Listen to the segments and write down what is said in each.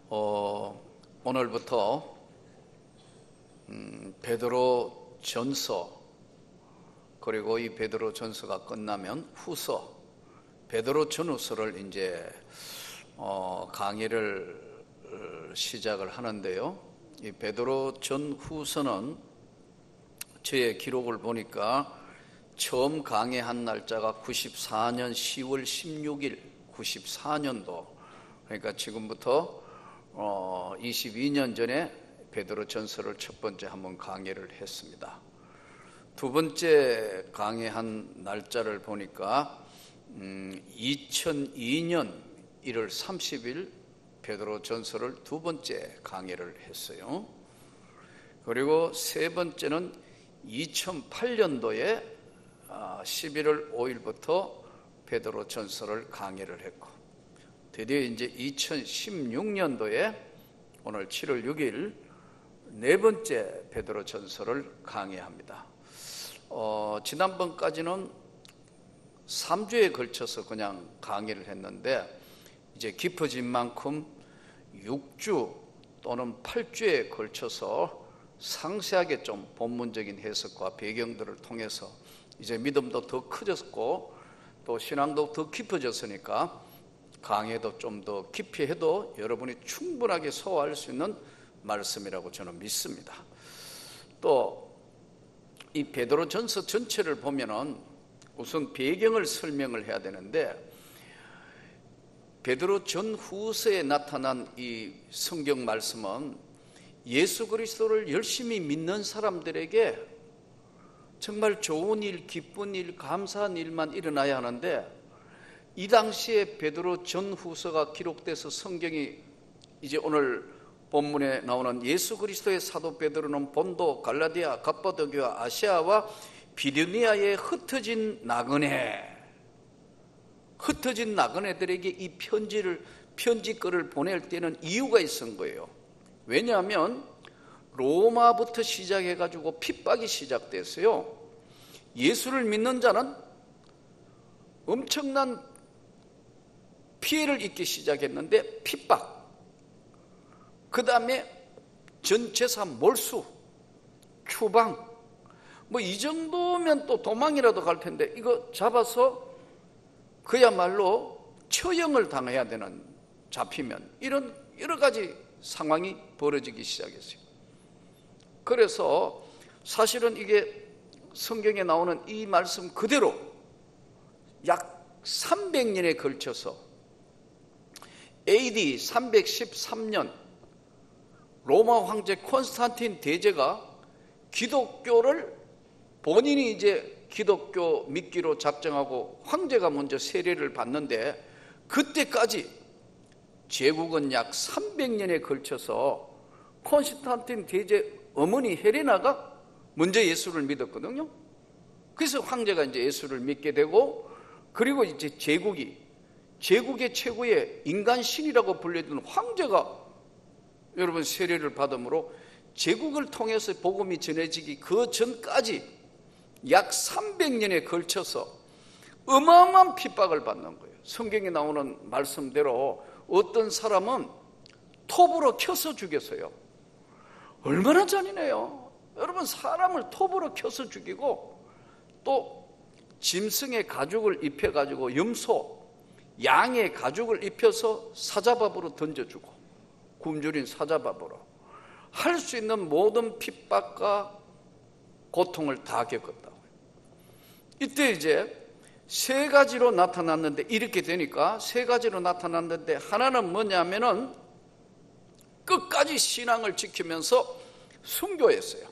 오늘부터 베드로 전서, 그리고 이 베드로 전서가 끝나면 후서, 베드로 전후서를 이제 강의를 시작을 하는데요. 이 베드로 전후서는 저의 기록을 보니까 처음 강의한 날짜가 94년 10월 16일 94년도, 그러니까 지금부터 22년 전에 베드로 전서를 첫 번째 한번 강의를 했습니다. 두 번째 강의한 날짜를 보니까 2002년 1월 30일 베드로 전서를 두 번째 강의를 했어요. 그리고 세 번째는 2008년도에 11월 5일부터 베드로 전서를 강의를 했고, 드디어 이제 2016년도에 오늘 7월 6일 네 번째 베드로 전서를 강의합니다. 지난번까지는 3주에 걸쳐서 그냥 강의를 했는데, 이제 깊어진 만큼 6주 또는 8주에 걸쳐서 상세하게 좀 본문적인 해석과 배경들을 통해서 이제 믿음도 더 커졌고 또 신앙도 더 깊어졌으니까 강의도 좀 더 깊이 해도 여러분이 충분하게 소화할 수 있는 말씀이라고 저는 믿습니다. 또 이 베드로 전서 전체를 보면은 우선 배경을 설명을 해야 되는데, 베드로 전후서에 나타난 이 성경 말씀은 예수 그리스도를 열심히 믿는 사람들에게 정말 좋은 일, 기쁜 일, 감사한 일만 일어나야 하는데, 이 당시에 베드로 전후서가 기록돼서 성경이 이제 오늘 본문에 나오는 예수 그리스도의 사도 베드로는 본도, 갈라디아, 갑바도기와 아시아와 비두니아에 흩어진 나그네들에게 이 편지글을 보낼 때는 이유가 있은 거예요. 왜냐하면 로마부터 시작해가지고 핍박이 시작됐어요. 예수를 믿는 자는 엄청난 피해를 입기 시작했는데, 핍박, 그 다음에 전재산 몰수, 추방, 뭐 이 정도면 또 도망이라도 갈 텐데 이거 잡아서 그야말로 처형을 당해야 되는, 잡히면 이런 여러 가지 상황이 벌어지기 시작했어요. 그래서 사실은 이게 성경에 나오는 이 말씀 그대로 약 300년에 걸쳐서 AD 313년 로마 황제 콘스탄틴 대제가 기독교를 본인이 이제 기독교 믿기로 작정하고 황제가 먼저 세례를 받는데, 그때까지 제국은 약 300년에 걸쳐서 콘스탄틴 대제 어머니 헬레나가 먼저 예수를 믿었거든요. 그래서 황제가 이제 예수를 믿게 되고, 그리고 이제 제국의 최고의 인간신이라고 불리던 황제가 여러분 세례를 받음으로 제국을 통해서 복음이 전해지기 그 전까지 약 300년에 걸쳐서 어마어마한 핍박을 받는 거예요. 성경에 나오는 말씀대로 어떤 사람은 톱으로 켜서 죽였어요. 얼마나 잔인해요. 여러분, 사람을 톱으로 켜서 죽이고, 또 짐승의 가죽을 입혀가지고 염소, 양의 가죽을 입혀서 사자밥으로 던져주고, 굶주린 사자밥으로 할 수 있는 모든 핍박과 고통을 다 겪었다고요. 이때 이제 세 가지로 나타났는데, 이렇게 되니까 세 가지로 나타났는데, 하나는 뭐냐면은 끝까지 신앙을 지키면서 순교했어요.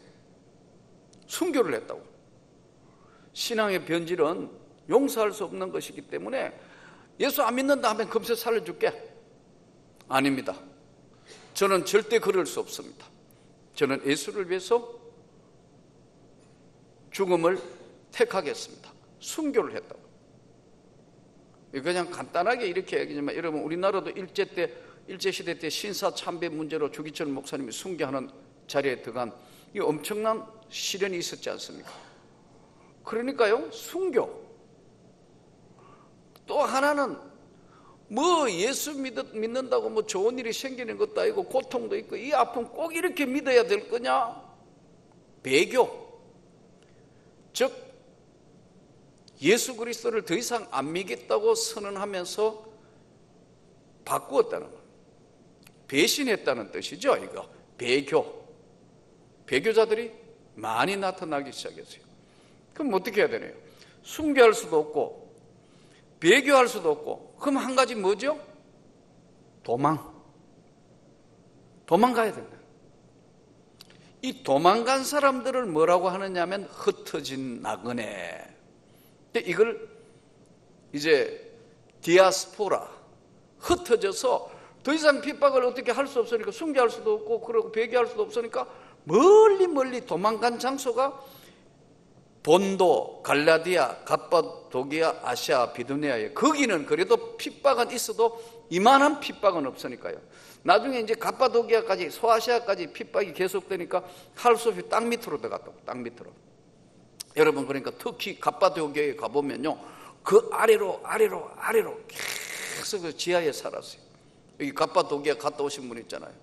순교를 했다고. 신앙의 변질은 용서할 수 없는 것이기 때문에 예수 안 믿는다 하면 금세 살려줄게. 아닙니다. 저는 절대 그럴 수 없습니다. 저는 예수를 위해서 죽음을 택하겠습니다. 순교를 했다고. 그냥 간단하게 이렇게 얘기하지만, 여러분, 우리나라도 일제시대 때 신사참배 문제로 주기철 목사님이 순교하는 자리에 들어간 이 엄청난 시련이 있었지 않습니까? 그러니까요, 순교. 또 하나는 뭐 예수 믿는다고 뭐 좋은 일이 생기는 것도 아니고 고통도 있고 이 아픔 꼭 이렇게 믿어야 될 거냐? 배교, 즉 예수 그리스도를 더 이상 안 믿겠다고 선언하면서 바꾸었다는 거예요. 배신했다는 뜻이죠. 이거 배교. 배교자들이 많이 나타나기 시작했어요. 그럼 어떻게 해야 되나요? 순교할 수도 없고 배교할 수도 없고, 그럼 한 가지 뭐죠? 도망가야 된다. 이 도망간 사람들을 뭐라고 하느냐 하면 흩어진 나그네. 이걸 이제 디아스포라, 흩어져서 더 이상 핍박을 어떻게 할 수 없으니까 순교할 수도 없고 그러고 배교할 수도 없으니까 멀리 도망간 장소가 본도, 갈라디아, 갑바도기아, 아시아, 비두니아에, 거기는 그래도 핍박은 있어도 이만한 핍박은 없으니까요. 나중에 이제 갑바도기아까지, 소아시아까지 핍박이 계속되니까 할 수 없이 땅 밑으로 들어갔다고. 땅 밑으로. 여러분, 그러니까 특히 갑바도기아에 가보면요, 그 아래로 계속 그 지하에 살았어요. 여기 갑바도기아 갔다 오신 분 있잖아요.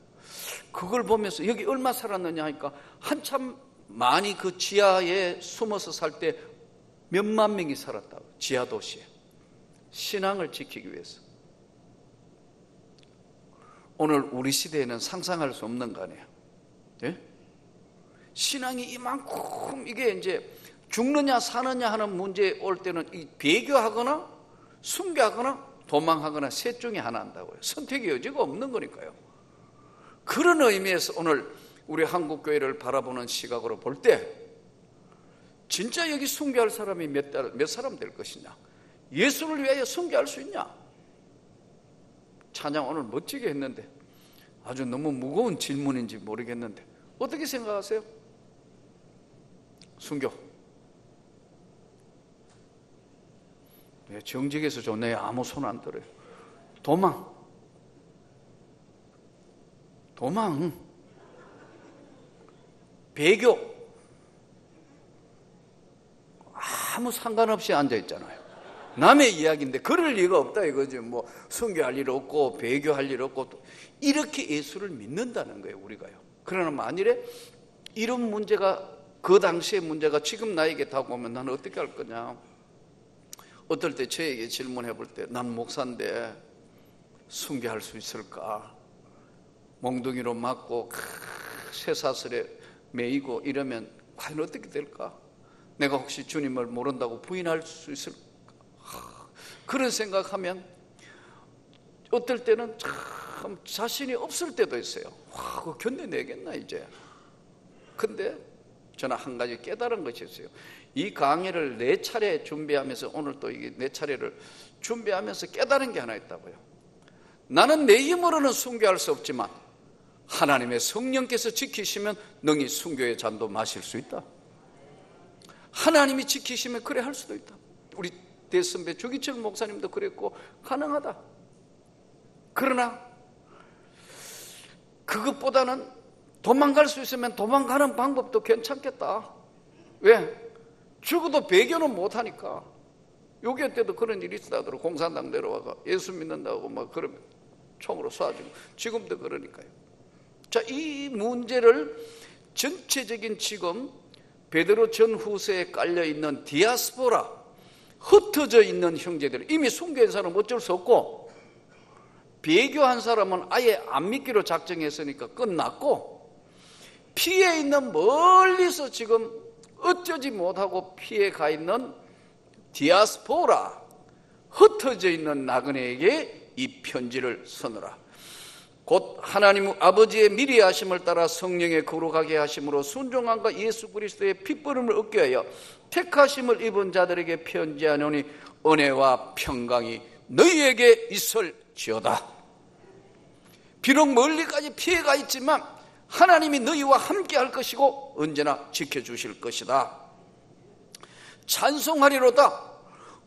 그걸 보면서 여기 얼마 살았느냐 하니까 한참 많이 그 지하에 숨어서 살 때 몇만 명이 살았다고. 지하 도시에 신앙을 지키기 위해서. 오늘 우리 시대에는 상상할 수 없는 거 아니에요. 예? 신앙이 이만큼, 이게 이제 죽느냐 사느냐 하는 문제에 올 때는 이 배교하거나 순교하거나 도망하거나 셋 중에 하나 한다고요. 선택의 여지가 없는 거니까요. 그런 의미에서 오늘 우리 한국교회를 바라보는 시각으로 볼 때 진짜 여기 순교할 사람이 몇 사람 될 것이냐, 예수를 위하여 순교할 수 있냐. 찬양 오늘 멋지게 했는데 아주 너무 무거운 질문인지 모르겠는데 어떻게 생각하세요? 순교. 정직해서 좋네. 아무 손 안 들어요. 도망. 배교. 아무 상관없이 앉아있잖아요. 남의 이야기인데 그럴 리가 없다 이거지. 뭐 순교할 일 없고 배교할 일 없고, 이렇게 예수를 믿는다는 거예요, 우리가요. 그러나 만일에 이런 문제가, 그 당시의 문제가 지금 나에게 다가오면 나는 어떻게 할 거냐. 어떨 때 저에게 질문해 볼 때, 난 목사인데 순교할 수 있을까? 몽둥이로 맞고 쇠사슬에 매이고 이러면 과연 어떻게 될까? 내가 혹시 주님을 모른다고 부인할 수 있을까? 그런 생각하면 어떨 때는 참 자신이 없을 때도 있어요. 그거 견뎌내겠나 이제. 근데 저는 한 가지 깨달은 것이 있어요. 이 강의를 4차례 준비하면서, 오늘 또 이게 4차례를 준비하면서 깨달은 게 하나 있다고요. 나는 내 힘으로는 순교할 수 없지만 하나님의 성령께서 지키시면 능히 순교의 잔도 마실 수 있다. 하나님이 지키시면 그래 할 수도 있다. 우리 대선배 조기철 목사님도 그랬고 가능하다. 그러나 그것보다는 도망갈 수 있으면 도망가는 방법도 괜찮겠다. 왜? 죽어도 배교는 못하니까. 6.25 때도 그런 일이 있다더라고. 공산당 내려와가 예수 믿는다고 막 그러면 총으로 쏴주고, 지금도 그러니까요. 자, 이 문제를 전체적인 지금 베드로 전후서에 깔려있는 디아스포라, 흩어져 있는 형제들, 이미 순교한 사람은 어쩔 수 없고 배교한 사람은 아예 안 믿기로 작정했으니까 끝났고, 피해 있는, 멀리서 지금 어쩌지 못하고 피해 가 있는 디아스포라, 흩어져 있는 나그네에게 이 편지를 써노라. 곧 하나님 아버지의 미리 하심을 따라 성령의 거룩하게 하심으로 순종함과 예수 그리스도의 핏부름을 얻게 하여 택하심을 입은 자들에게 편지하노니 은혜와 평강이 너희에게 있을지어다. 비록 멀리까지 피해가 있지만 하나님이 너희와 함께 할 것이고 언제나 지켜주실 것이다. 찬송하리로다.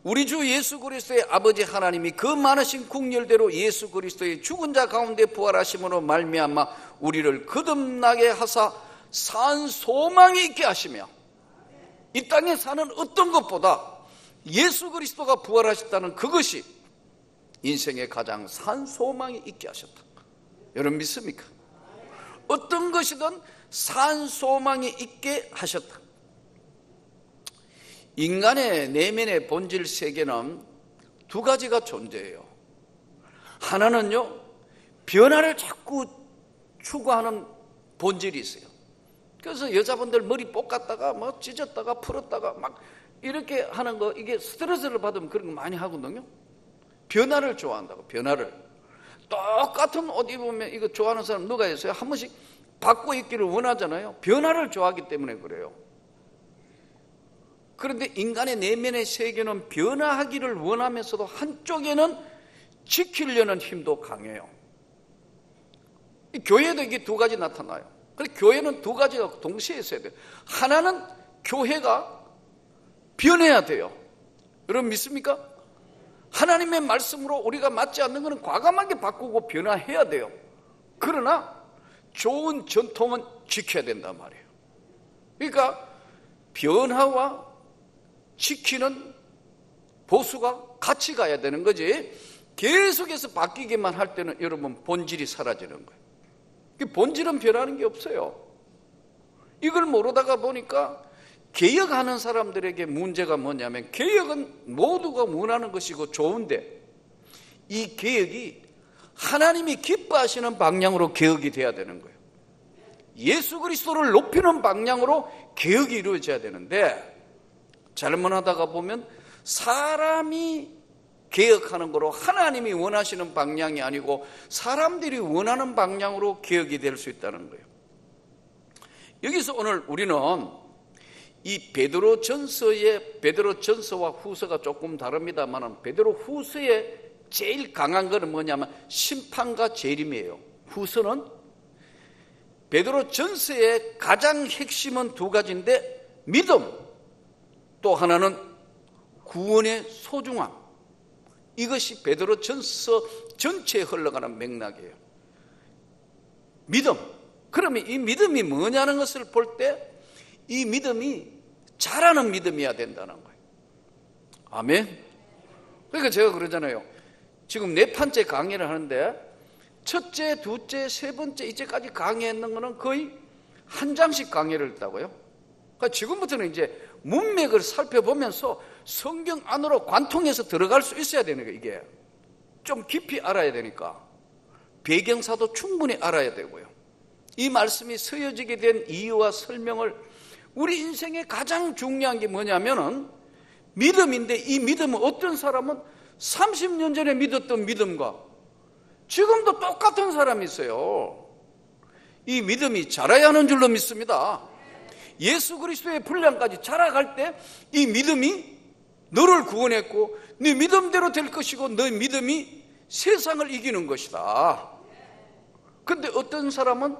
우리 주 예수 그리스도의 아버지 하나님이 그 많으신 국률대로 예수 그리스도의 죽은 자 가운데 부활하심으로 말미암아 우리를 거듭나게 하사 산 소망이 있게 하시며, 이 땅에 사는 어떤 것보다 예수 그리스도가 부활하셨다는 그것이 인생에 가장 산 소망이 있게 하셨다. 여러분 믿습니까? 어떤 것이든 산 소망이 있게 하셨다. 인간의 내면의 본질 세계는 두 가지가 존재해요. 하나는요, 변화를 자꾸 추구하는 본질이 있어요. 그래서 여자분들 머리 볶았다가 뭐 찢었다가 풀었다가 막 이렇게 하는 거, 이게 스트레스를 받으면 그런 거 많이 하거든요. 변화를 좋아한다고. 변화를. 똑같은 옷 입으면 이거 좋아하는 사람 누가 있어요? 한 번씩 바꿔 입기를 원하잖아요. 변화를 좋아하기 때문에 그래요. 그런데 인간의 내면의 세계는 변화하기를 원하면서도 한쪽에는 지키려는 힘도 강해요. 교회도 이게 두 가지 나타나요. 그래서 교회는 두 가지가 동시에 있어야 돼요. 하나는 교회가 변해야 돼요. 여러분 믿습니까? 하나님의 말씀으로 우리가 맞지 않는 것은 과감하게 바꾸고 변화해야 돼요. 그러나 좋은 전통은 지켜야 된단 말이에요. 그러니까 변화와 지키는 보수가 같이 가야 되는 거지, 계속해서 바뀌기만 할 때는 여러분 본질이 사라지는 거예요. 본질은 변하는 게 없어요. 이걸 모르다가 보니까 개혁하는 사람들에게 문제가 뭐냐면, 개혁은 모두가 원하는 것이고 좋은데 이 개혁이 하나님이 기뻐하시는 방향으로 개혁이 돼야 되는 거예요. 예수 그리스도를 높이는 방향으로 개혁이 이루어져야 되는데, 잘못하다가 보면 사람이 개혁하는 거로 하나님이 원하시는 방향이 아니고 사람들이 원하는 방향으로 개혁이 될 수 있다는 거예요. 여기서 오늘 우리는 이 베드로전서와 후서가 조금 다릅니다만, 베드로후서의 제일 강한 것은 뭐냐면 심판과 재림이에요. 후서는 베드로전서의 가장 핵심은 두 가지인데, 믿음, 또 하나는 구원의 소중함. 이것이 베드로전서 전체에 흘러가는 맥락이에요. 믿음. 그러면 이 믿음이 뭐냐는 것을 볼 때 이 믿음이 자라는 믿음이어야 된다는 거예요. 아멘. 그러니까 제가 그러잖아요. 지금 4판째 강의를 하는데 첫째, 둘째, 세 번째 이제까지 강의했는 거는 거의 한 장씩 강의를 했다고요. 그러니까 지금부터는 이제 문맥을 살펴보면서 성경 안으로 관통해서 들어갈 수 있어야 되는 거예요. 이게 좀 깊이 알아야 되니까 배경사도 충분히 알아야 되고요. 이 말씀이 쓰여지게 된 이유와 설명을, 우리 인생의 가장 중요한 게 뭐냐면은 믿음인데, 이 믿음은 어떤 사람은 30년 전에 믿었던 믿음과 지금도 똑같은 사람이 있어요. 이 믿음이 자라야 하는 줄로 믿습니다. 예수 그리스도의 분량까지 자라갈 때 이 믿음이 너를 구원했고 네 믿음대로 될 것이고 너 믿음이 세상을 이기는 것이다. 그런데 어떤 사람은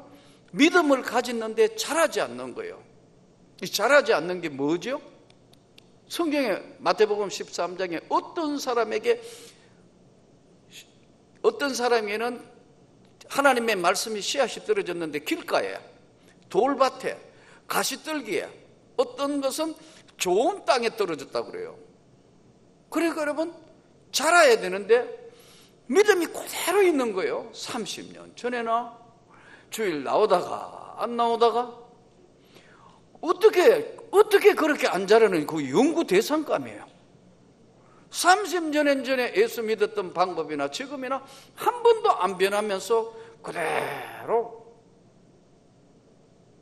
믿음을 가졌는데 자라지 않는 거예요. 이 자라지 않는 게 뭐죠? 성경에 마태복음 13장에 어떤 사람에게는 하나님의 말씀이 씨앗이 떨어졌는데 길가에, 돌밭에, 가시떨기에, 어떤 것은 좋은 땅에 떨어졌다고 그래요. 그러니까 여러분 자라야 되는데 믿음이 그대로 있는 거예요. 30년 전에나 주일 나오다가 안 나오다가 어떻게 그렇게 안 자라는, 그 연구 대상감이에요. 30년 전에 예수 믿었던 방법이나 지금이나 한 번도 안 변하면서 그대로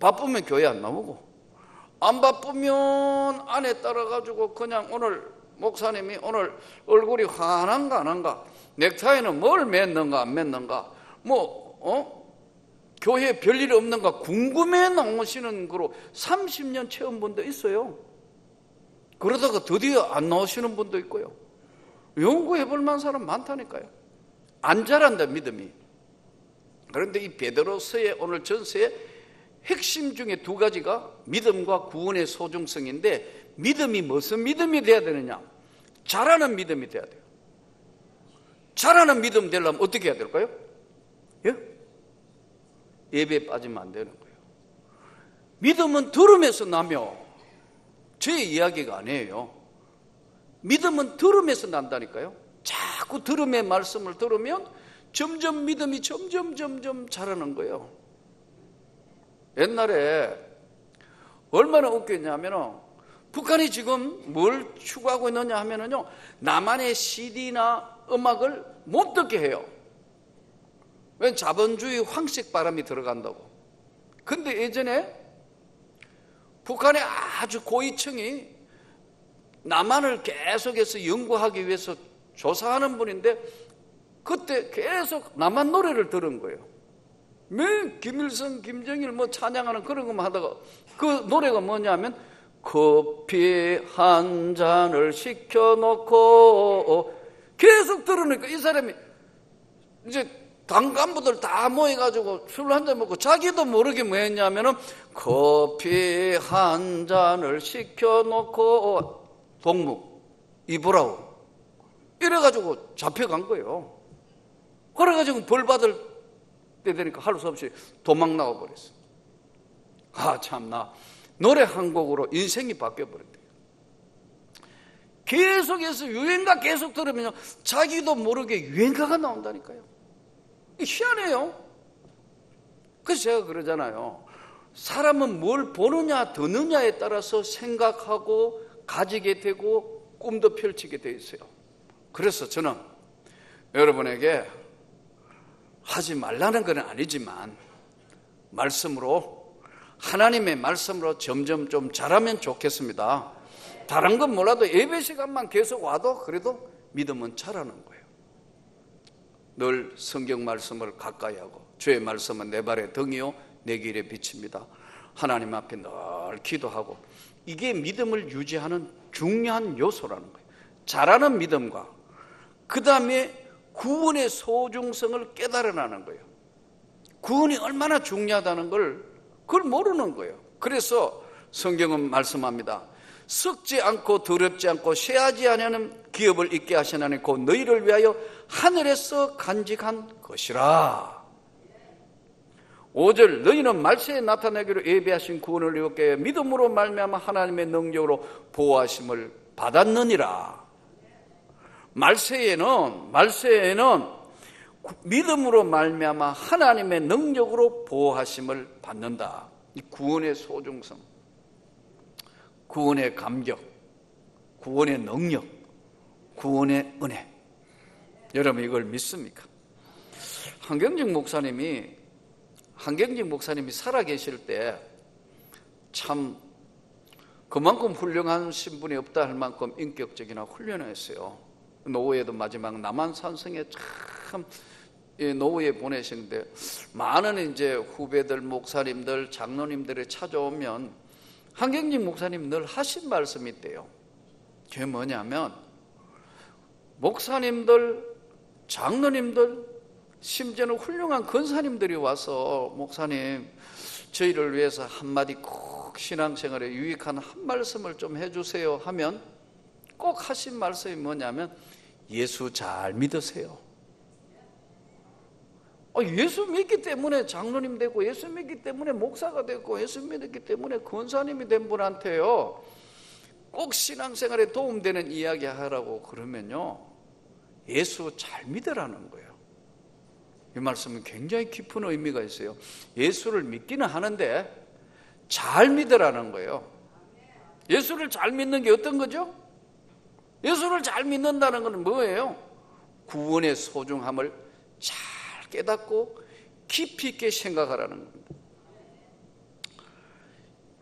바쁘면 교회 안 나오고, 안 바쁘면 아내 따라가지고 그냥 오늘 목사님이 오늘 얼굴이 환한가 안 한가, 넥타이는 뭘 맸는가 안 맸는가, 교회에 별일이 없는가 궁금해 나오시는 거로 30년 체험 분도 있어요. 그러다가 드디어 안 나오시는 분도 있고요. 연구해 볼 만한 사람 많다니까요. 안 자란다 믿음이. 그런데 이 베드로서의 오늘 전서의 핵심 중에 두 가지가 믿음과 구원의 소중성인데, 믿음이 무슨 믿음이 돼야 되느냐? 자라는 믿음이 돼야 돼요. 자라는 믿음 되려면 어떻게 해야 될까요? 예배에 빠지면 안 되는 거예요. 믿음은 들음에서 나며, 제 이야기가 아니에요. 믿음은 들음에서 난다니까요. 자꾸 들음의 말씀을 들으면 점점 믿음이 점점 자라는 거예요. 옛날에 얼마나 웃겼냐면은 북한이 지금 뭘 추구하고 있느냐 하면은요, 남한의 CD나 음악을 못 듣게 해요. 왜? 자본주의 황색 바람이 들어간다고. 근데 예전에 북한의 아주 고위층이 남한을 계속해서 연구하기 위해서 조사하는 분인데, 그때 계속 남한 노래를 들은 거예요. 매일 김일성, 김정일 뭐 찬양하는 그런 것만 하다가, 그 노래가 뭐냐면 커피 한 잔을 시켜놓고, 계속 들으니까 이 사람이 이제 당 간부들 다 모여가지고 술 한 잔 먹고, 자기도 모르게 뭐 했냐면은 커피 한 잔을 시켜놓고 동무 입으라고 이래가지고 잡혀간 거예요. 그래가지고 벌 받을 때 되니까 할 수 없이 도망 나와버렸어. 아, 참나. 노래 한 곡으로 인생이 바뀌어버렸대요. 계속해서 유행가 계속 들으면 자기도 모르게 유행가가 나온다니까요. 희한해요. 그래서 제가 그러잖아요. 사람은 뭘 보느냐 듣느냐에 따라서 생각하고 가지게 되고 꿈도 펼치게 돼 있어요. 그래서 저는 여러분에게 하지 말라는 건 아니지만 말씀으로, 하나님의 말씀으로 점점 좀 자라면 좋겠습니다. 다른 건 몰라도 예배 시간만 계속 와도 그래도 믿음은 자라는 거예요. 늘 성경 말씀을 가까이 하고, 주의 말씀은 내 발의 등이요 내 길에 빛입니다. 하나님 앞에 늘 기도하고, 이게 믿음을 유지하는 중요한 요소라는 거예요. 자라는 믿음과 그 다음에 구원의 소중성을 깨달아나는 거예요. 구원이 얼마나 중요하다는 걸 그걸 모르는 거예요. 그래서 성경은 말씀합니다. 썩지 않고 더럽지 않고 쇠하지 않는 기업을 있게 하시나니 곧 너희를 위하여 하늘에서 간직한 것이라. 5절 너희는 말세에 나타나기로 예비하신 구원을 입었기에 믿음으로 말미암아 하나님의 능력으로 보호하심을 받았느니라. 말세에는 믿음으로 말미암아 하나님의 능력으로 보호하심을 받는다. 이 구원의 소중성, 구원의 감격, 구원의 능력, 구원의 은혜. 여러분 이걸 믿습니까? 한경직 목사님이 살아계실 때 참 그만큼 훌륭한 신분이 없다 할 만큼 인격적이나 훌륭했어요. 노후에도 마지막 남한산성에 참 노후에 보내시는데, 많은 이제 후배들, 목사님들, 장로님들이 찾아오면 한경직 목사님 늘 하신 말씀이 있대요. 그게 뭐냐면, 목사님들, 장로님들, 심지어는 훌륭한 권사님들이 와서 목사님 저희를 위해서 한마디 꼭 신앙생활에 유익한 한 말씀을 좀 해주세요 하면 꼭 하신 말씀이 뭐냐면 예수 잘 믿으세요. 예수 믿기 때문에 장로님 되고, 예수 믿기 때문에 목사가 되고, 예수 믿기 때문에 권사님이 된 분한테요 꼭 신앙생활에 도움되는 이야기 하라고 그러면요 예수 잘 믿으라는 거예요. 이 말씀은 굉장히 깊은 의미가 있어요. 예수를 믿기는 하는데 잘 믿으라는 거예요. 예수를 잘 믿는 게 어떤 거죠? 예수를 잘 믿는다는 것은 뭐예요? 구원의 소중함을 잘 깨닫고 깊이 있게 생각하라는 겁니다.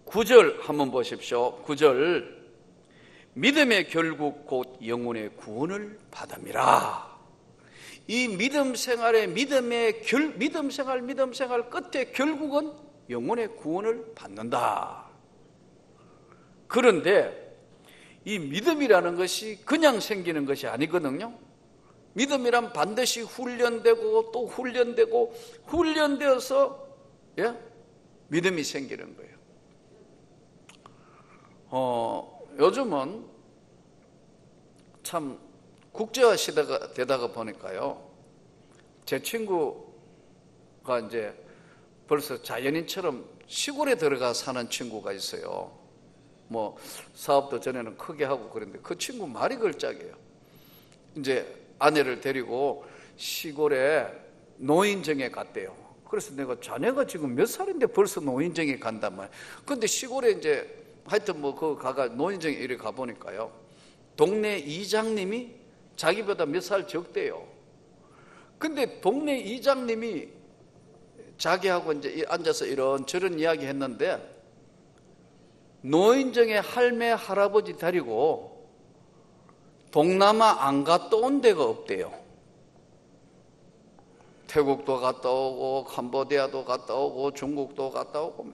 9절 한번 보십시오. 9절 믿음의 결국 곧 영혼의 구원을 받음이라. 이 믿음 생활의 믿음 생활 끝에 결국은 영혼의 구원을 받는다. 그런데 이 믿음이라는 것이 그냥 생기는 것이 아니거든요. 믿음이란 반드시 훈련되고 또 훈련되어서 믿음이 생기는 거예요. 요즘은 참 국제화 시대가 되다가 보니까요, 제 친구가 이제 벌써 자연인처럼 시골에 들어가 사는 친구가 있어요. 뭐 사업도 전에는 크게 하고 그랬는데 그 친구 말이 걸작이에요. 이제 아내를 데리고 시골에 노인정에 갔대요. 그래서 내가 자네가 지금 몇 살인데 벌써 노인정에 간단 말이야. 근데 시골에 이제 하여튼 뭐 그 가가 노인정에 이렇게 가보니까요, 동네 이장님이 자기보다 몇 살 적대요. 근데 동네 이장님이 자기하고 이제 앉아서 이런저런 이야기 했는데, 노인정에 할매 할아버지 데리고 동남아 안 갔다 온 데가 없대요. 태국도 갔다 오고 캄보디아도 갔다 오고 중국도 갔다 오고.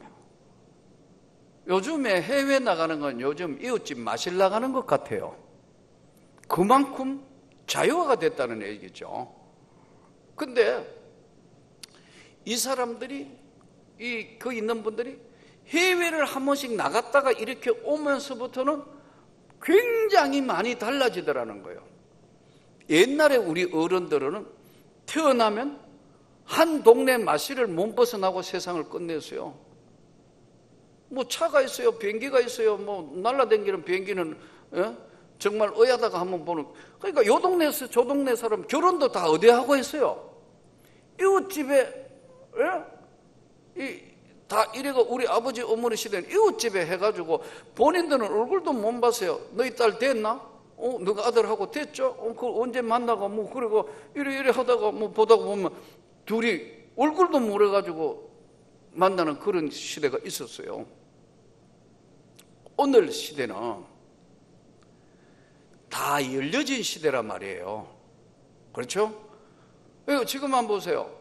요즘에 해외 나가는 건 요즘 이웃집 마실 나가는 것 같아요. 그만큼 자유화가 됐다는 얘기죠. 근데 이 사람들이, 그 있는 분들이 해외를 한 번씩 나갔다가 이렇게 오면서부터는 굉장히 많이 달라지더라는 거예요. 옛날에 우리 어른들은 태어나면 한 동네 마실을 못 벗어나고 세상을 끝냈어요. 뭐 차가 있어요, 비행기가 있어요. 뭐 날아다니는 비행기는 정말 어야다가 한번 보는. 그러니까 요 동네에서 저 동네 사람 결혼도 다 어디 하고 했어요. 이웃집에 다 이래가 우리 아버지 어머니 시대는 이웃집에 해가지고 본인들은 얼굴도 못 봤어요. 너희 딸 됐나? 너가 아들하고 됐죠? 그걸 언제 만나고 뭐 그리고 이래 하다가 뭐 보다가 보면 둘이 얼굴도 모르가지고 만나는 그런 시대가 있었어요. 오늘 시대는 다 열려진 시대란 말이에요. 그렇죠? 지금 한번 보세요.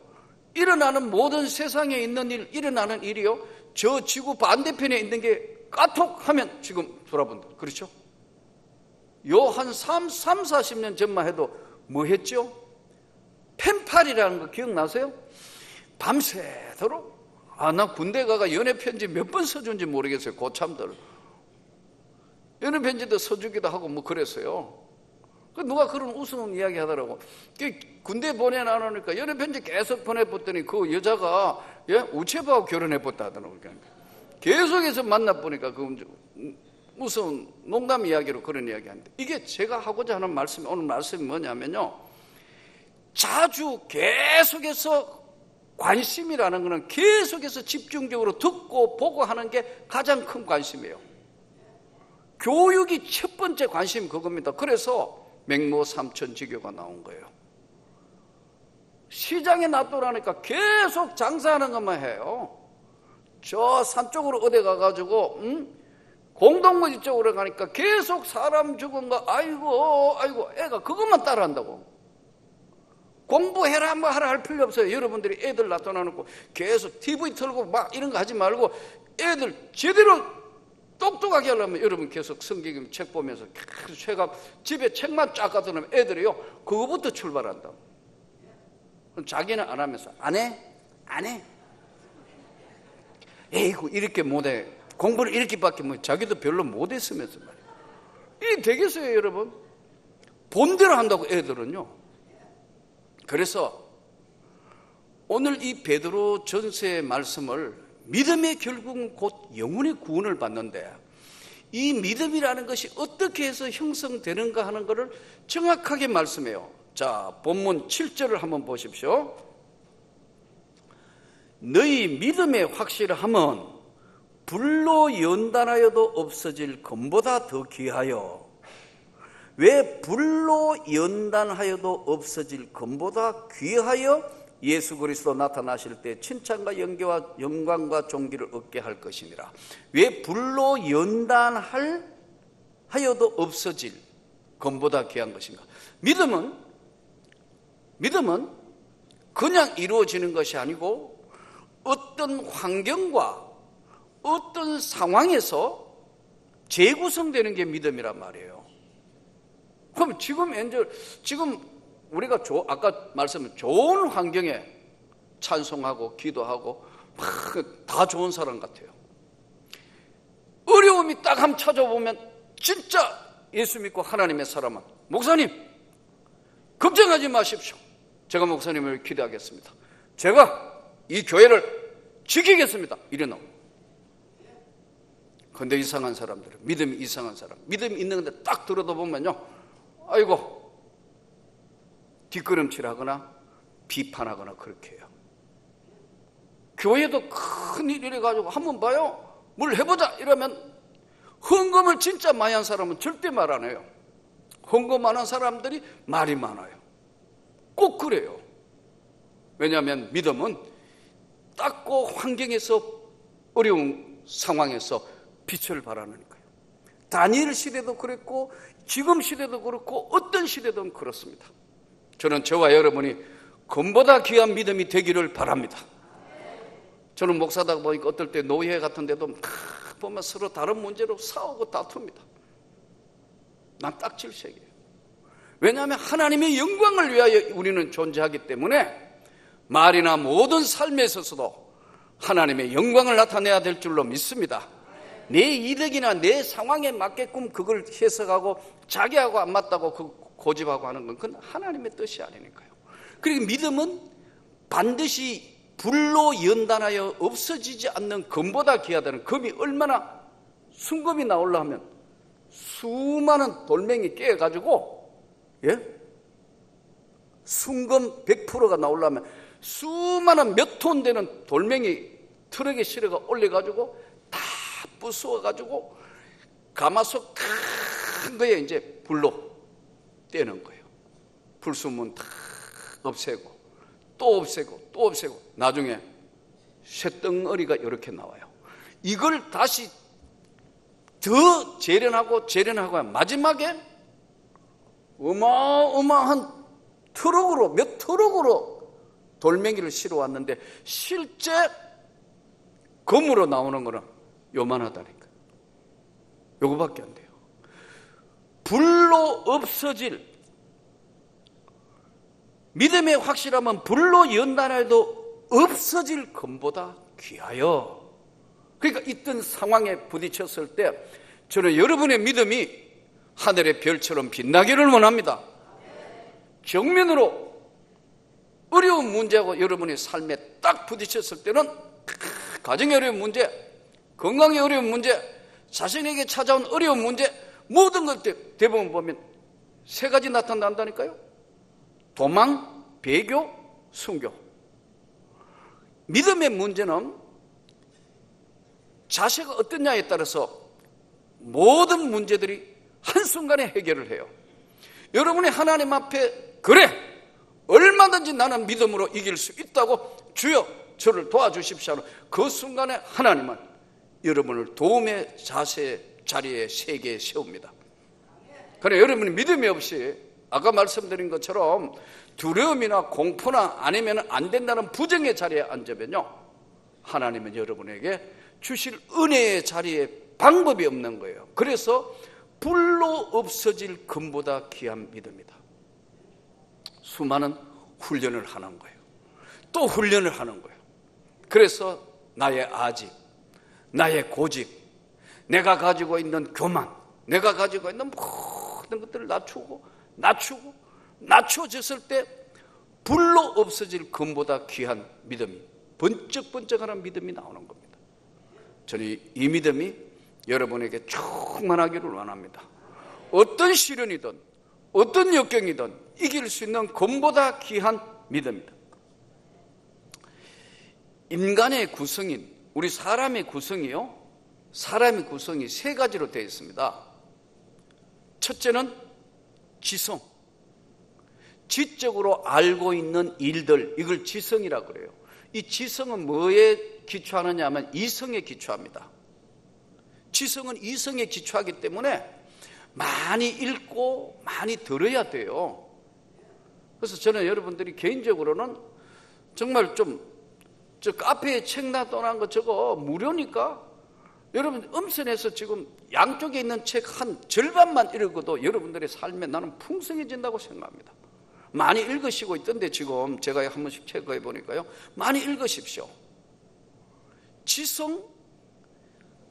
일어나는 모든 세상에 있는 일, 일어나는 일이요, 저 지구 반대편에 있는 게 까톡 하면 지금 돌아본다. 그렇죠? 요 한 40년 전만 해도 뭐 했죠? 펜팔이라는 거 기억나세요? 밤새도록, 나 군대 가가 연애편지 몇 번 써준지 모르겠어요. 고참들 연애편지도 써주기도 하고 뭐 그랬어요. 누가 그런 우스운 이야기 하더라고. 군대 보내놔놓으니까 연애편지 계속 보내봤더니 그 여자가 우체부하고 결혼해봤다 하더라고요. 계속해서 만나보니까 그 무슨 농담 이야기로 그런 이야기 하는데, 이게 제가 하고자 하는 말씀이, 오늘 말씀이 뭐냐면요, 자주 계속해서 관심이라는 것은 계속해서 집중적으로 듣고 보고 하는 게 가장 큰 관심이에요. 교육이 첫 번째 관심이 그겁니다. 그래서 맹모 삼천지교가 나온 거예요. 시장에 놔두라니까 계속 장사하는 것만 해요. 저 산 쪽으로 어디 가가지고 공동묘지 쪽으로 가니까 계속 사람 죽은 거, 아이고 애가 그것만 따라한다고. 공부해라 뭐 하라 할 필요 없어요. 여러분들이 애들 놔둬놓고 계속 TV 틀고 막 이런 거 하지 말고, 애들 제대로 똑똑하게 하려면 여러분 계속 성경 책 보면서 계속 집에 책만 쫙 갖다 놓으면 애들이요, 그거부터 출발한다. 자기는 안 하면서 안 해? 에이구 이렇게 못해, 공부를 이렇게밖에 뭐 자기도 별로 못했으면서 말이에요. 이게 되겠어요 여러분? 본대로 한다고 애들은요. 그래서 오늘 이 베드로 전서의 말씀을, 믿음의 결국은 곧 영혼의 구원을 받는데, 이 믿음이라는 것이 어떻게 해서 형성되는가 하는 것을 정확하게 말씀해요. 자, 본문 7절을 한번 보십시오. 너희 믿음의 확실함은 불로 연단하여도 없어질 금보다 더 귀하여. 왜 불로 연단하여도 없어질 금보다 귀하여? 예수 그리스도 나타나실 때 칭찬과 영광과 존귀를 얻게 할 것이니라. 왜 불로 연단하여도 없어질 금보다 귀한 것인가? 믿음은 그냥 이루어지는 것이 아니고 어떤 환경과 어떤 상황에서 재구성되는 게 믿음이란 말이에요. 그럼 지금 우리가 아까 말씀은 좋은 환경에 찬송하고 기도하고 막 다 좋은 사람 같아요. 어려움이 딱 한번 찾아보면 진짜 예수 믿고 하나님의 사람은, 목사님 걱정하지 마십시오, 제가 목사님을 기도하겠습니다, 제가 이 교회를 지키겠습니다, 이래 나옵니다. 그런데 이상한 사람들은, 믿음이 이상한 사람, 믿음이 있는 건데 딱 들어다 보면요, 아이고 뒷걸음질하거나 비판하거나 그렇게 해요. 교회도 큰일 이래가지고 한번 봐요, 뭘 해보자 이러면 헌금을 진짜 많이 한 사람은 절대 말 안 해요. 헌금하는 사람들이 말이 많아요. 꼭 그래요. 왜냐하면 믿음은 딱고 환경에서, 어려운 상황에서 빛을 발하니까요. 다니엘 시대도 그랬고 지금 시대도 그렇고 어떤 시대든 그렇습니다. 저는 저와 여러분이 금보다 귀한 믿음이 되기를 바랍니다. 저는 목사다 보니까 어떨 때 노예 같은 데도 보면 서로 다른 문제로 싸우고 다툽니다. 난 딱 질색이에요. 왜냐하면 하나님의 영광을 위하여 우리는 존재하기 때문에 말이나 모든 삶에 있어서도 하나님의 영광을 나타내야 될 줄로 믿습니다. 내 이득이나 내 상황에 맞게끔 그걸 해석하고 자기하고 안 맞다고 고집하고 하는 건 그건 하나님의 뜻이 아니니까요. 그리고 믿음은 반드시 불로 연단하여 없어지지 않는 금보다 귀하다는, 금이 얼마나, 순금이 나오려 하면 수많은 돌멩이 깨가지고, 순금 100%가 나오려면 수많은 몇 톤 되는 돌멩이 트럭에 실어가 올려가지고 다 부수어가지고 가마솥 큰 거에 이제 불로 떼는 거예요. 불순물 다 없애고 또 없애고 또 없애고 나중에 쇳덩어리가 이렇게 나와요. 이걸 다시 더 재련하고 마지막에 어마어마한 트럭으로, 몇 트럭으로 돌멩이를 실어 왔는데 실제 금으로 나오는 거는 요만하다니까. 요거밖에 안 돼요. 불로 없어질, 믿음의 확실함은 불로 연단해도 없어질 금보다 귀하여. 그러니까 있던 상황에 부딪혔을 때 저는 여러분의 믿음이 하늘의 별처럼 빛나기를 원합니다. 정면으로 어려운 문제하고 여러분의 삶에 딱 부딪혔을 때는 가정의 어려운 문제, 건강의 어려운 문제, 자신에게 찾아온 어려운 문제, 모든 것들 대부분 보면 세 가지 나타난다니까요. 도망, 배교, 순교. 믿음의 문제는 자세가 어떠냐에 따라서 모든 문제들이 한순간에 해결을 해요. 여러분이 하나님 앞에 그래, 얼마든지 나는 믿음으로 이길 수 있다고 주여 저를 도와주십시오 하는 그 순간에 하나님은 여러분을 도움의 자리에 세계에 세웁니다. 그래, 여러분이 믿음이 없이 아까 말씀드린 것처럼 두려움이나 공포나 아니면 안 된다는 부정의 자리에 앉으면요, 하나님은 여러분에게 주실 은혜의 자리에 방법이 없는 거예요. 그래서 불로 없어질 금보다 귀한 믿음이다. 수많은 훈련을 하는 거예요. 또 훈련을 하는 거예요. 그래서 나의 아집, 나의 고집, 내가 가지고 있는 교만, 내가 가지고 있는 모든 것들을 낮춰졌을 때 불로 없어질 금보다 귀한 믿음이, 번쩍번쩍하는 믿음이 나오는 겁니다. 저는 이 믿음이 여러분에게 충만하기를 원합니다. 어떤 시련이든 어떤 역경이든 이길 수 있는 금보다 귀한 믿음입니다. 인간의 구성인, 우리 사람의 구성이요, 사람의 구성이 세 가지로 되어 있습니다. 첫째는 지성, 지적으로 알고 있는 일들, 이걸 지성이라고 그래요. 이 지성은 뭐에 기초하느냐 하면 이성에 기초합니다. 지성은 이성에 기초하기 때문에 많이 읽고 많이 들어야 돼요. 그래서 저는 여러분들이 개인적으로는 정말 저 카페에 책 놔둬놓은 거 저거 무료니까 여러분 엄선해서 지금 양쪽에 있는 책 한 절반만 읽어도 여러분들의 삶에 나는 풍성해진다고 생각합니다. 많이 읽으시고 있던데 지금 제가 한 번씩 체크해 보니까요, 많이 읽으십시오. 지성,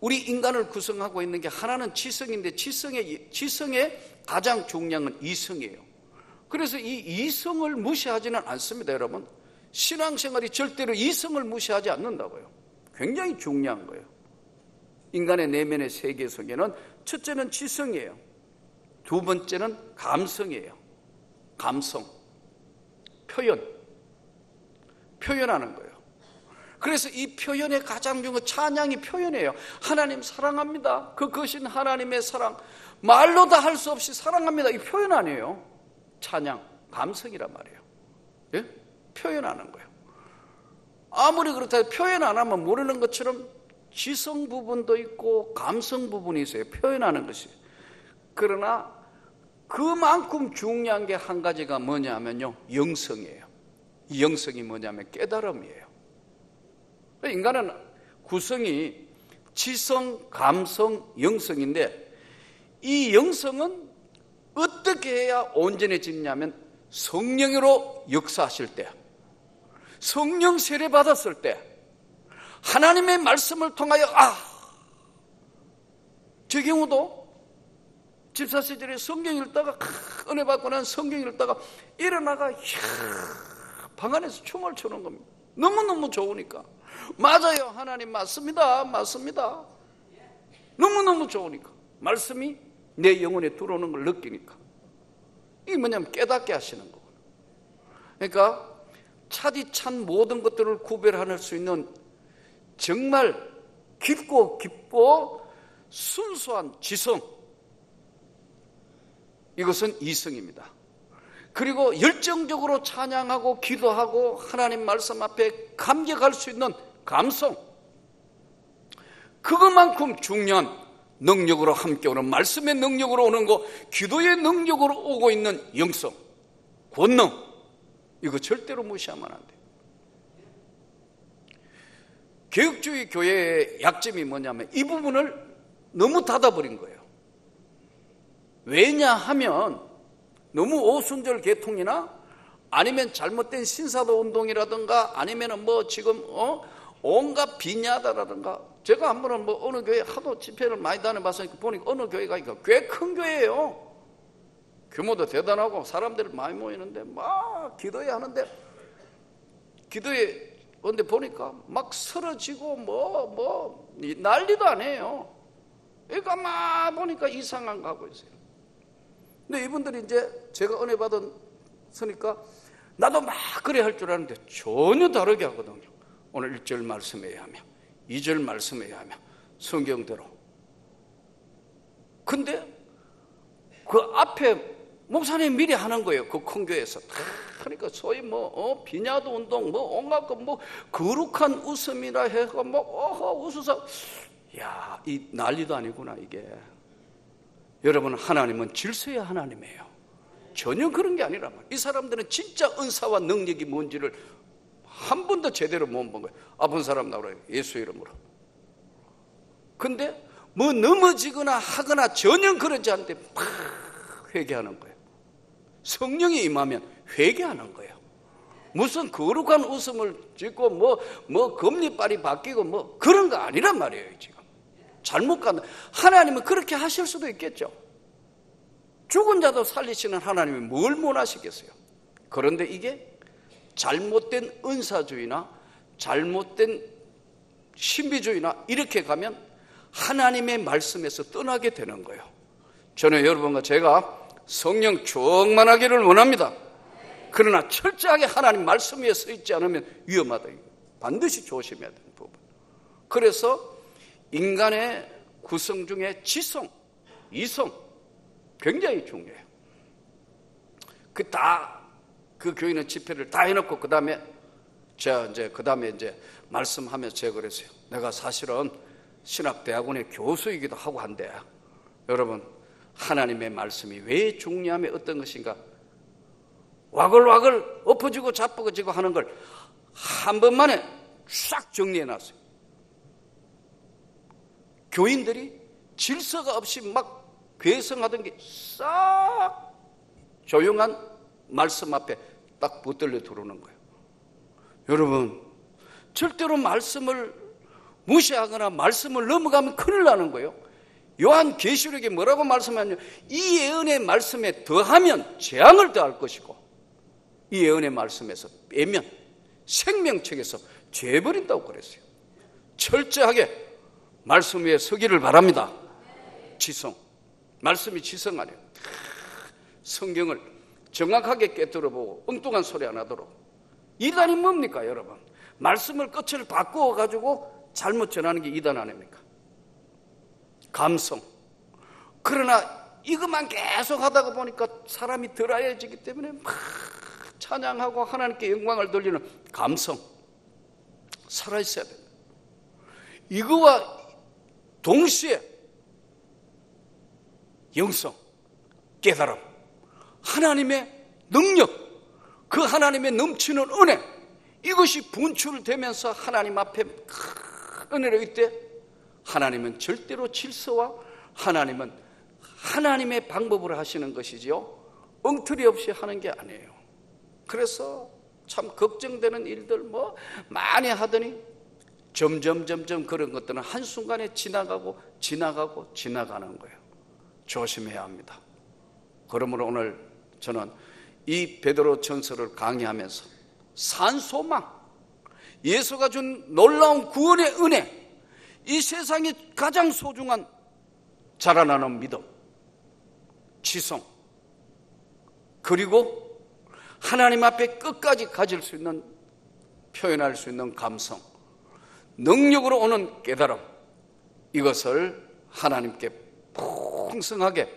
우리 인간을 구성하고 있는 게 하나는 지성인데 지성의 가장 중요한 건 이성이에요. 그래서 이 이성을 무시하지는 않습니다. 여러분, 신앙생활이 절대로 이성을 무시하지 않는다고요. 굉장히 중요한 거예요. 인간의 내면의 세계 속에는 첫째는 지성이에요. 두 번째는 감성이에요. 감성. 표현하는 거예요. 그래서 이 표현의 가장 중요한 찬양이 표현이에요. 하나님 사랑합니다. 그 거신 하나님의 사랑, 말로 다 할 수 없이 사랑합니다. 이 표현 아니에요. 찬양, 감성이란 말이에요. 예? 표현하는 거예요. 아무리 그렇다고 표현 안 하면 모르는 것처럼 지성 부분도 있고 감성 부분이 있어요. 표현하는 것이. 그러나 그만큼 중요한 게 한 가지가 뭐냐면요, 영성이에요. 이 영성이 뭐냐면 깨달음이에요. 인간은 구성이 지성, 감성, 영성인데 이 영성은 어떻게 해야 온전해지냐면 성령으로 역사하실 때, 성령 세례 받았을 때, 하나님의 말씀을 통하여 제 경우도 집사 시절에 성경 읽다가 은혜 받고 난 성경 읽다가 일어나가 방 안에서 춤을 추는 겁니다. 너무너무 좋으니까. 맞아요, 하나님 맞습니다. 너무너무 좋으니까, 말씀이 내 영혼에 들어오는 걸 느끼니까. 이게 뭐냐면 깨닫게 하시는 거거든요. 그러니까 차디찬 모든 것들을 구별할 수 있는 정말 깊고 순수한 지성, 이것은 이성입니다. 그리고 열정적으로 찬양하고 기도하고 하나님 말씀 앞에 감격할 수 있는 감성, 그것만큼 중요한 능력으로 함께 오는, 말씀의 능력으로 오는 거, 기도의 능력으로 오고 있는 영성, 권능, 이거 절대로 무시하면 안 돼요. 개혁주의 교회의 약점이 뭐냐면 이 부분을 너무 닫아버린 거예요. 왜냐하면 너무 오순절 계통이나 아니면 잘못된 신사도 운동이라든가 아니면 지금 온갖 비냐다라든가, 제가 한 번은 어느 교회 하도 집회를 많이 다녀봤으니까 보니까 어느 교회가 꽤 큰 교회예요. 규모도 대단하고 사람들이 많이 모이는데 막 기도해야 하는데, 근데 보니까 막 쓰러지고 난리도 안 해요. 그러니까 막 보니까 이상한 거 하고 있어요. 근데 이분들이 이제 제가 은혜 받았으니까 나도 막 그래 할 줄 아는데 전혀 다르게 하거든요. 오늘 1절 말씀해야 하며 2절 말씀해야 하며 성경대로. 근데 그 앞에 목사님 미리 하는 거예요. 그 큰 교회에서. 그러니까 소위 비냐도 운동, 온갖 거, 거룩한 웃음이라 해서 웃어서, 야, 이 난리도 아니구나, 이게. 여러분, 하나님은 질서의 하나님이에요. 전혀 그런 게 아니란 말이에요. 이 사람들은 진짜 은사와 능력이 뭔지를 한 번도 제대로 못 본 거예요. 아픈 사람 나오라, 예수 이름으로. 근데 넘어지거나 하거나 전혀 그러지 않는데 막 회개하는 거예요. 성령이 임하면 회개하는 거예요. 무슨 거룩한 웃음을 짓고 금리빨이 바뀌고 그런 거 아니란 말이에요. 지금 잘못 간다. 하나님은 그렇게 하실 수도 있겠죠. 죽은 자도 살리시는 하나님이 뭘 원하시겠어요. 그런데 이게 잘못된 은사주의나 잘못된 신비주의나 이렇게 가면 하나님의 말씀에서 떠나게 되는 거예요. 저는 여러분과 제가 성령 충만하기를 원합니다. 그러나 철저하게 하나님 말씀 위에 서 있지 않으면 위험하다. 반드시 조심해야 되는 부분. 그래서 인간의 구성 중에 지성, 이성 굉장히 중요해요. 그 교인은 집회를 다 해놓고 그 다음에 말씀하면서 제가 그랬어요. 내가 사실은 신학대학원의 교수이기도 하고 한데, 여러분, 하나님의 말씀이 왜 중요하며 어떤 것인가, 와글와글 엎어지고 자빠지고 하는 걸 한 번만에 싹 정리해 놨어요. 교인들이 질서가 없이 막 괴성하던 게 싹 조용한 말씀 앞에 딱 붙들려 들어오는 거예요. 여러분, 절대로 말씀을 무시하거나 말씀을 넘어가면 큰일 나는 거예요. 요한계시록에 뭐라고 말씀하냐면 이 예언의 말씀에 더하면 재앙을 더할 것이고 이 예언의 말씀에서 빼면 생명책에서 죄 버린다고 그랬어요. 철저하게 말씀 위에 서기를 바랍니다. 지성, 말씀이 지성 아니에요. 성경을 정확하게 꿰뚫어보고 엉뚱한 소리 안 하도록. 이단이 뭡니까 여러분? 말씀을 끝을 바꾸어 가지고 잘못 전하는 게 이단 아닙니까? 감성. 그러나 이것만 계속 하다가 보니까 사람이 드라이해지기 때문에 막 찬양하고 하나님께 영광을 돌리는 감성 살아있어야 됩니다. 이거와 동시에 영성, 깨달음, 하나님의 능력, 그 하나님의 넘치는 은혜, 이것이 분출되면서 하나님 앞에 큰 은혜로 있대. 하나님은 절대로 질서와 하나님은 하나님의 방법으로 하시는 것이지요, 엉터리 없이 하는 게 아니에요. 그래서 참 걱정되는 일들 뭐 많이 하더니 점점 그런 것들은 한순간에 지나가는 거예요. 조심해야 합니다. 그러므로 오늘 저는 이 베드로 전서를 강의하면서 산소망, 예수가 준 놀라운 구원의 은혜, 이 세상에 가장 소중한 자라나는 믿음, 지성, 그리고 하나님 앞에 끝까지 가질 수 있는, 표현할 수 있는 감성, 능력으로 오는 깨달음, 이것을 하나님께 풍성하게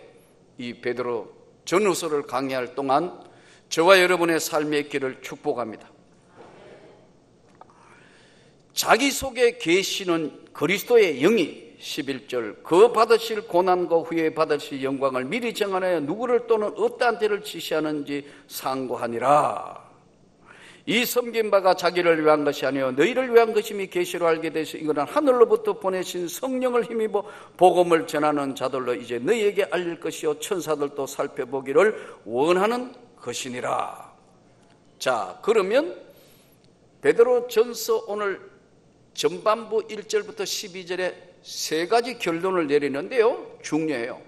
이 베드로 전후서를 강의할 동안 저와 여러분의 삶의 길을 축복합니다. 자기 속에 계시는 그리스도의 영이 11절 그 받으실 고난과 후에 받으실 영광을 미리 정하여 누구를 또는 어떠한 때를 지시하는지 상고하니라. 이 섬긴 바가 자기를 위한 것이 아니요 너희를 위한 것임이 계시로 알게 되시. 이거는 하늘로부터 보내신 성령을 힘입어 복음을 전하는 자들로 이제 너희에게 알릴 것이요 천사들도 살펴보기를 원하는 것이니라. 자, 그러면 베드로 전서 오늘 전반부 1절부터 12절에 세 가지 결론을 내리는데요, 중요해요.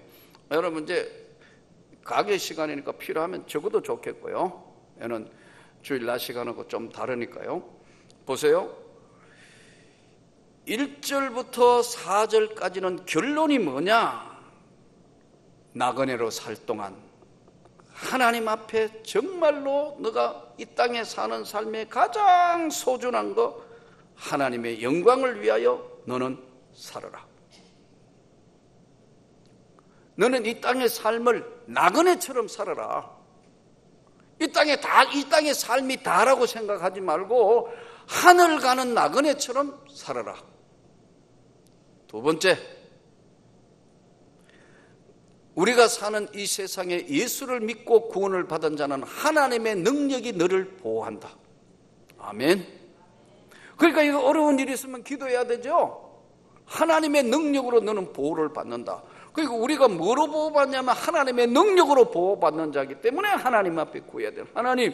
여러분 이제 강의 시간이니까 필요하면 적어도 좋겠고요. 얘는 주일 낮 시간하고 좀 다르니까요. 보세요. 1절부터 4절까지는 결론이 뭐냐? 나그네로 살 동안 하나님 앞에 정말로 너가 이 땅에 사는 삶의 가장 소중한 거, 하나님의 영광을 위하여 너는 살아라. 너는 이 땅의 삶을 나그네처럼 살아라. 이 땅의 삶이 다라고 생각하지 말고 하늘 가는 나그네처럼 살아라. 두 번째, 우리가 사는 이 세상에 예수를 믿고 구원을 받은 자는 하나님의 능력이 너를 보호한다. 아멘. 그러니까 이거 어려운 일이 있으면 기도해야 되죠. 하나님의 능력으로 너는 보호를 받는다. 그리고 우리가 뭐로 보호받냐면 하나님의 능력으로 보호받는 자이기 때문에 하나님 앞에 구해야 돼요. 하나님,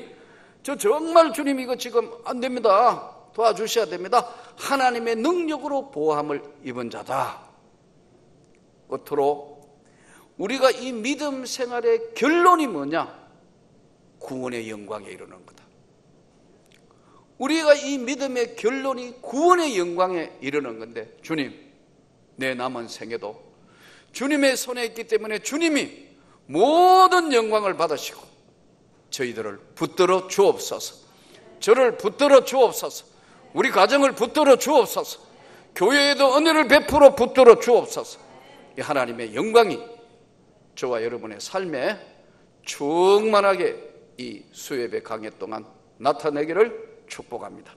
저 정말 주님 이거 지금 안 됩니다. 도와주셔야 됩니다. 하나님의 능력으로 보호함을 입은 자다. 끝으로 우리가 이 믿음 생활의 결론이 뭐냐? 구원의 영광에 이르는 거다. 우리가 이 믿음의 결론이 구원의 영광에 이르는 건데, 주님, 내 남은 생애도 주님의 손에 있기 때문에 주님이 모든 영광을 받으시고 저희들을 붙들어 주옵소서. 저를 붙들어 주옵소서. 우리 가정을 붙들어 주옵소서. 교회에도 은혜를 베풀어 붙들어 주옵소서. 이 하나님의 영광이 저와 여러분의 삶에 충만하게 이 수협의 강해 동안 나타내기를 축복합니다.